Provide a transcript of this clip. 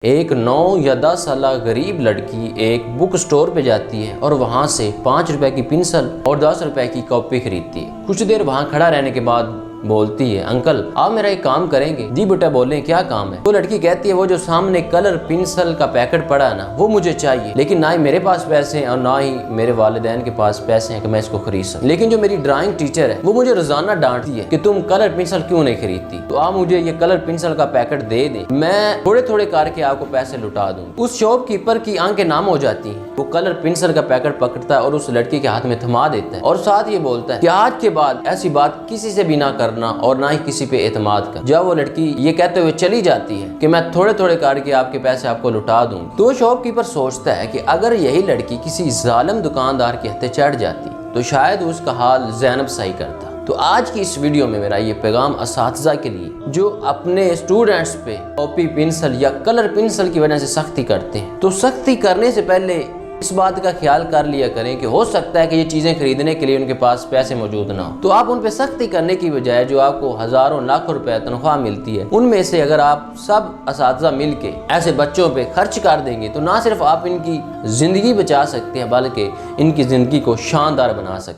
एक 9 या 10 साल गरीब लड़की एक बुक स्टोर पे जाती है और वहाँ से 5 रुपए की पेंसिल और 10 रुपए की कॉपी खरीदती है। कुछ देर वहाँ खड़ा रहने के बाद बोलती है, अंकल आप मेरा एक काम करेंगे? जी बेटा बोलें, क्या काम है? तो लड़की कहती है, वो जो सामने कलर पेंसिल का पैकेट पड़ा है ना, वो मुझे चाहिए, लेकिन ना ही मेरे पास पैसे हैं और ना ही मेरे वालिदैन के पास पैसे हैं कि मैं इसको खरीद सकूं। लेकिन जो मेरी ड्राइंग टीचर है वो मुझे रोजाना डांटती है कि तुम कलर पेंसिल क्यों नहीं खरीदती, तो आप मुझे ये कलर पेंसिल का पैकेट दे दें, मैं थोड़े थोड़े करके आपको पैसे लुटा दूँ। उस शॉपकीपर की आंखें नाम हो जाती हैं। वो कलर पेंसिल का पैकेट पकड़ता है और उस लड़की के हाथ में थमा देता है और साथ ये बोलता है कि आज के बाद ऐसी बात किसी से भी ना करना और ना ही किसी पे एतमाद कर। जब वो लड़की ये कहते हुए चली जाती है कि मैं थोड़े थोड़े करके आपके पैसे आपको लुटा दूंगी, तो शॉपकीपर सोचता है कि अगर यही लड़की किसी जालिम दुकानदार के हत्थे चढ़ जाती तो शायद उसका हाल ज़ैनब सही करता। तो आज की इस वीडियो में मेरा ये पैगाम असातिज़ा के लिए जो अपने स्टूडेंट्स पे कॉपी पेंसिल या कलर पेंसिल की वजह से सख्ती करते हैं, तो सख्ती करने से पहले इस बात का ख्याल कर लिया करें कि हो सकता है कि ये चीज़ें खरीदने के लिए उनके पास पैसे मौजूद ना हो। तो आप उन पे सख्ती करने की बजाय जो आपको हज़ारों लाखों रुपए तनख्वाह मिलती है, उनमें से अगर आप सब असातिज़ा मिल के ऐसे बच्चों पे खर्च कर देंगे तो ना सिर्फ आप इनकी ज़िंदगी बचा सकते हैं बल्कि इनकी ज़िंदगी को शानदार बना सकते हैं।